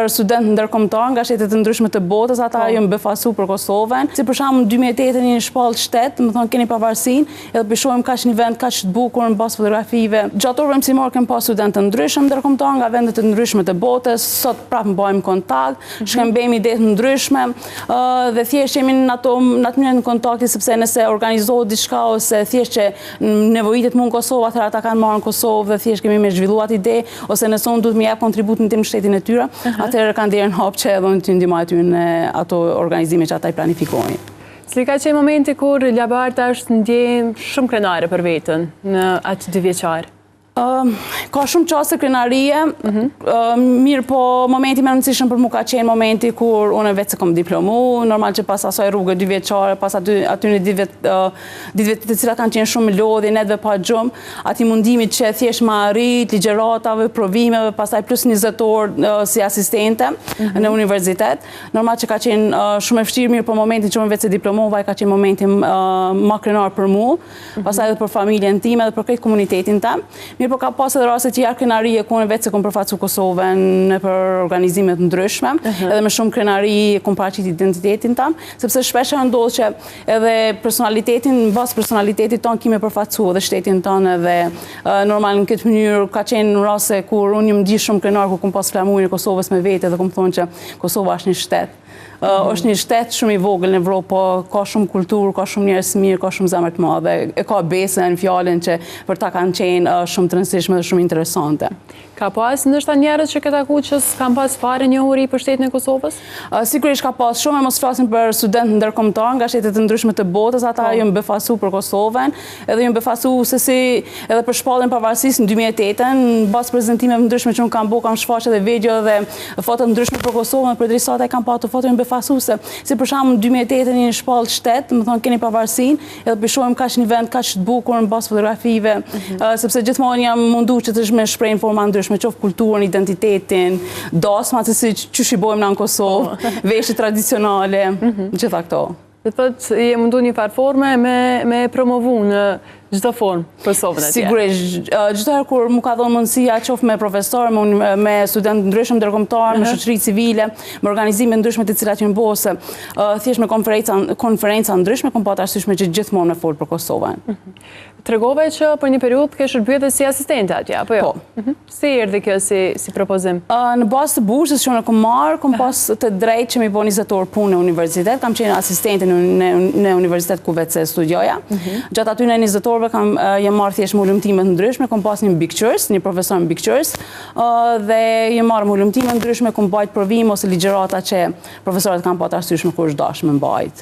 për studentë ndërkombëtar nga shtete të ndryshme të botës, ata janë befasu për Kosovën. Si për shembull 2008 një shpallë shtet, do të thonë keni pavarësinë, edhe po shohim kaq një vend kaq të bukur në bazë fotografive. Gjatë orëve mësimore kemi pas studentë të ndryshëm ndërkombëtar nga vende të ndryshme të botës. Sot prapë bëjmë kontakt, shkëmbejmë ide të ndryshme dhe thjesht jemi në atë mënyrë në kontakti sepse nëse organizohet diçka ose thjesht që nevojitet mund Kosovë, atëherë ata kanë marrë në Kosovë dhe thjesht kemi me zhvilluar ide ose nëse unë duhet më jap kontributin tim në shtetin e tyre, atëherë kanë derën hap që edhe unë të ndihmoj aty në ato organizime që ata i planifikojnë. Cili ka qenë momenti kur Labarta është ndjen shumë krenare për veten në atë 2 vjeçar? Ka shumë qaste krenarie, mirë po momenti më rëndësishëm për mu ka qenë momenti kur unë vetë se kom diplomu, normal që pas asaj rrugë 2 vjeçare, pas aty në ditëve të cilat kanë qenë shumë lodhje, netve pa gjumë, ati mundimit që thjesht ma arrit, ligjeratave, provimeve, pastaj plus 20 orë si asistente në universitet. Normal që ka qenë shumë e vështirë, mirë po momentin që unë vetë se diplomova, ka qenë momentin ma krenar për mu, pastaj edhe për familjen time edhe për këtë komunitetin tem. Mirë po ka pas edhe raste të tjera krenarie ku unë vetë se kom përfaqësu Kosovën në për organizimet ndryshme, edhe me shumë krenari kom paraqit identitetin tam, sepse shpesh ndodh që edhe personalitetin, në bazë personalitetit tonë kime përfaqësu edhe shtetin tonë edhe normal në këtë mënyrë ka qenë në raste kur unë jam di shumë krenar ku kom pas flamurin e Kosovës me vete dhe kom thonë që Kosova është një shtet. Është një shtet shumë i vogël në Evropë, po ka shumë kulturë, ka shumë njerëz mirë, ka shumë zemër të madhe, e ka besën në fjalën që për ta kanë qenë shumë të rëndësishme dhe shumë interesante. Ka pas ndoshta njerëz që këtë taku që s'kan pas fare njohuri për shtetin e Kosovës? Sigurisht ka pas shumë, mos flasim për studentë ndërkombëtar nga shtete të ndryshme të botës, ata janë befasu për Kosovën, edhe janë befasu se si edhe për shpalljen pavarësisë në 2008, në bazë prezantimeve ndryshme që unë kam bërë, kam shfaqur edhe video dhe foto të ndryshme për Kosovën, për drejt sa ata kanë pasur foto janë befasuese. Si për shembull në 2008 një shpallë shtet, do të thonë keni pavarësinë, edhe po shohim kaq një vend kaq të bukur në bazë fotografive, sepse gjithmonë jam munduar që të shpreh në forma me qoftë kulturën, identitetin, dasmat se si çush i bojmë në Kosovë, veshje tradicionale, gjitha këto. Dhe të thotë, je mundu një farë forme me promovu në gjitha formë Kosovën atje. Sigurisht, gjithë herë kur mu ka dhënë mundësia qoftë me profesor, me studentë ndryshëm ndërkombëtar, me shoqëri civile, me organizime ndryshme të cilat janë bose, thjesht me konferenca ndryshme, kom pasur arsyeshme që gjithmonë me fol për Kosovën. Tregove që për një periudhë ke shërbyer si asistente atje, apo jo? Po. Si erdhi kjo si propozim? Në bazë të bursës që unë kom marrë, kom pas të drejtë që mi bëj 20 orë punë në universitet, kam qenë asistente në universitet ku vetë se studioja. Gjatë aty në 20 orëve jam marrë thjesht me ulëmtime të ndryshme, kom pas një pictures, një profesor në pictures, dhe jam marrë me ulëmtime të ndryshme, kom bajt provim ose ligjërata që profesorët kanë pasur arsyeshme kur është dashur me mbajt.